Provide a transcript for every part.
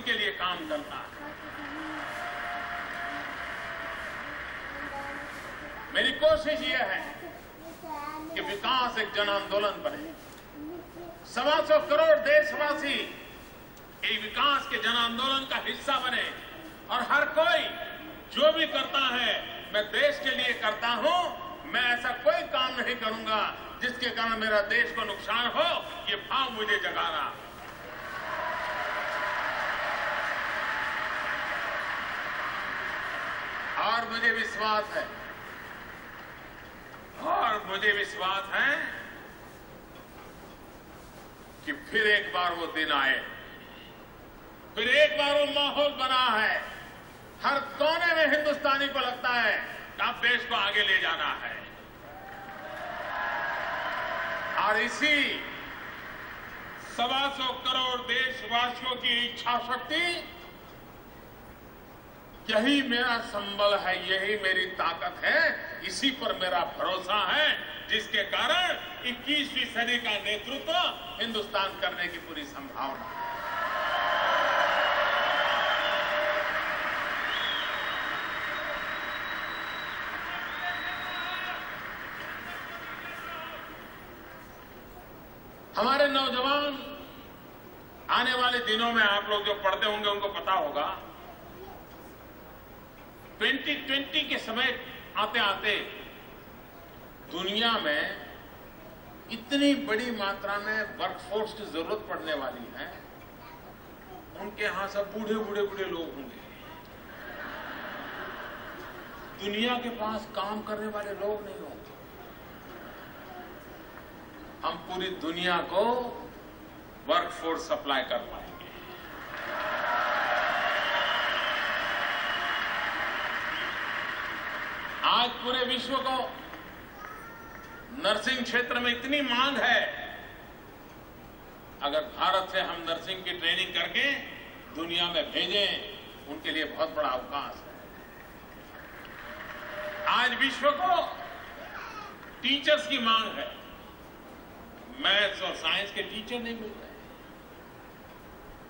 के लिए काम करता है। मेरी कोशिश यह है कि विकास एक जन आंदोलन बने। 125 करोड़ देशवासी ये विकास के जन आंदोलन का हिस्सा बने और हर कोई जो भी करता है मैं देश के लिए करता हूं, मैं ऐसा कोई काम नहीं करूंगा जिसके कारण मेरा देश को नुकसान हो, ये भाव मुझे जगाना। और मुझे विश्वास है कि फिर एक बार वो दिन आए, फिर एक बार वो माहौल बना है। हर कोने में हिंदुस्तानी को लगता है कि अब देश को आगे ले जाना है। और इसी 125 करोड़ देशवासियों की इच्छा शक्ति, यही मेरा संबल है, यही मेरी ताकत है, इसी पर मेरा भरोसा है, जिसके कारण 21वीं सदी का नेतृत्व हिंदुस्तान करने की पूरी संभावना है। हमारे नौजवान आने वाले दिनों में, आप लोग जो पढ़ते होंगे उनको पता होगा, 2020 के समय आते आते दुनिया में इतनी बड़ी मात्रा में वर्कफोर्स की जरूरत पड़ने वाली है। उनके यहां सब बूढ़े लोग होंगे। दुनिया के पास काम करने वाले लोग नहीं होंगे। हम पूरी दुनिया को वर्कफोर्स सप्लाई कर पाएंगे। आज पूरे विश्व को नर्सिंग क्षेत्र में इतनी मांग है, अगर भारत से हम नर्सिंग की ट्रेनिंग करके दुनिया में भेजें, उनके लिए बहुत बड़ा अवकाश है। आज विश्व को टीचर्स की मांग है। मैथ्स और साइंस के टीचर नहीं मिल रहे।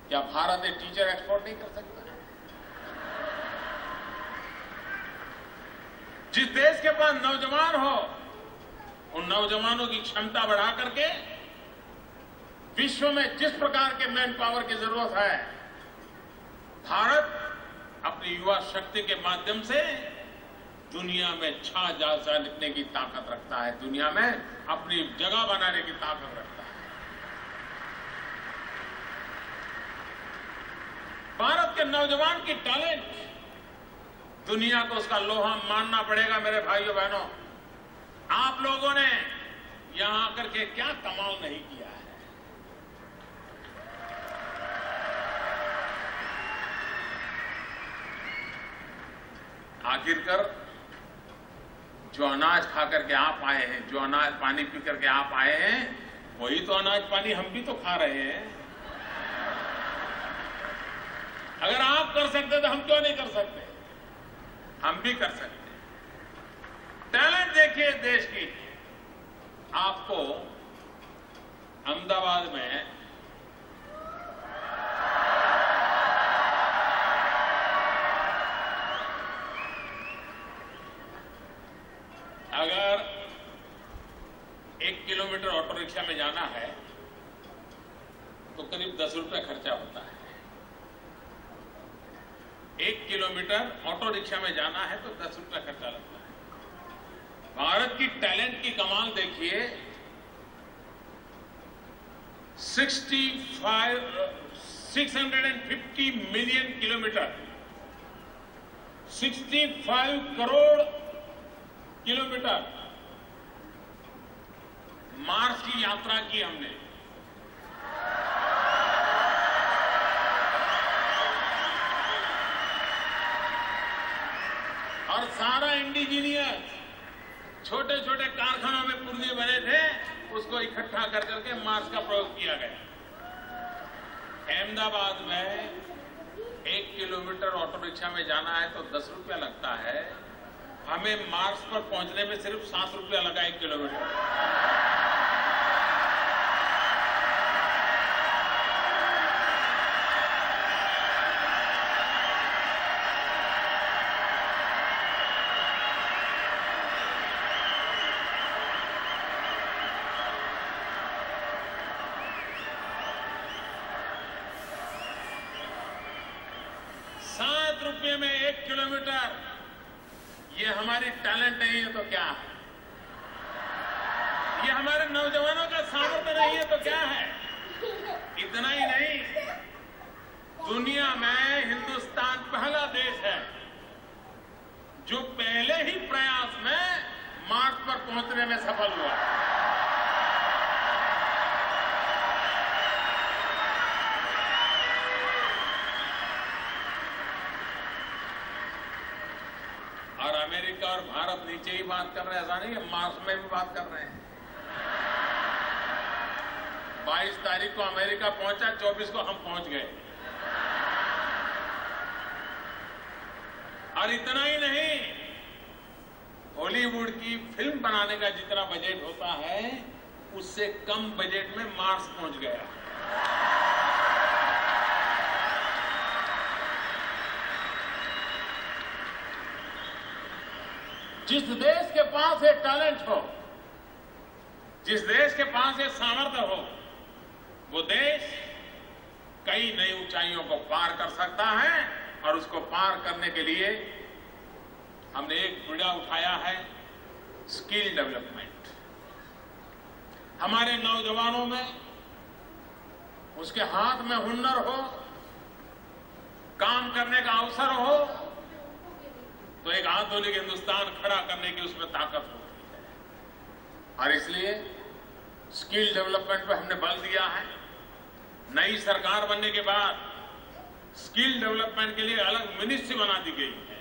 क्या भारत एक टीचर एक्सपोर्ट नहीं कर सकता? जिस देश के पास नौजवान हो, उन नौजवानों की क्षमता बढ़ा करके विश्व में जिस प्रकार के मैन पावर की जरूरत है, भारत अपनी युवा शक्ति के माध्यम से दुनिया में छा जा सकने की ताकत रखता है, दुनिया में अपनी जगह बनाने की ताकत रखता है। भारत के नौजवान की टैलेंट दुनिया को उसका लोहा मानना पड़ेगा। मेरे भाइयों बहनों, आप लोगों ने यहां आकर के क्या कमाल नहीं किया है। आखिरकार जो अनाज खा करके आप आए हैं, जो अनाज पानी पी करके आप आए हैं, वही तो अनाज पानी हम भी तो खा रहे हैं। अगर आप कर सकते तो हम क्यों नहीं कर सकते? हम भी कर सकते हैं। टैलेंट देखिए देश की। आपको अहमदाबाद में अगर 1 किलोमीटर ऑटो रिक्शा में जाना है तो करीब 10 रुपए खर्चा होता है। 1 किलोमीटर ऑटो रिक्शा में जाना है तो 10 रुपए खर्चा लगता है। भारत की टैलेंट की कमाल देखिए। 650 million kilometre, 65 crore kilometre Mars की यात्रा की हमने। और सारा इंडिजीनियस छोटे छोटे कारखानों में पुर्जे बने थे, उसको इकट्ठा कर करके मार्स का प्रयोग किया गया। अहमदाबाद में 1 किलोमीटर ऑटो रिक्शा में जाना है तो 10 रुपया लगता है। हमें मार्स पर पहुंचने में सिर्फ 7 रुपया लगा 1 किलोमीटर। 7 रुपये में 1 किलोमीटर, ये हमारी टैलेंट नहीं है तो क्या है? ये हमारे नौजवानों का सामर्थ्य नहीं है तो क्या है? इतना ही नहीं, दुनिया में हिंदुस्तान पहला देश है जो पहले ही प्रयास में मार्स पर पहुंचने में सफल हुआ। और अमेरिका और भारत नीचे ही बात कर रहे हैं, ऐसा नहीं है, मार्स में भी बात कर रहे हैं। 22 तारीख को अमेरिका पहुंचा, 24 को हम पहुंच गए। और इतना ही नहीं, हॉलीवुड की फिल्म बनाने का जितना बजट होता है उससे कम बजट में मार्स पहुंच गया। जिस देश के पास ये टैलेंट हो, जिस देश के पास ये सामर्थ्य हो, वो देश कई नई ऊंचाइयों को पार कर सकता है। और उसको पार करने के लिए हमने एक बीड़ा उठाया है, स्किल डेवलपमेंट। हमारे नौजवानों में उसके हाथ में हुनर हो, काम करने का अवसर हो, तो एक आधुनिक हिंदुस्तान खड़ा करने की उसमें ताकत होती है। और इसलिए स्किल डेवलपमेंट पर हमने बल दिया है। नई सरकार बनने के बाद स्किल डेवलपमेंट के लिए अलग मिनिस्ट्री बना दी गई है।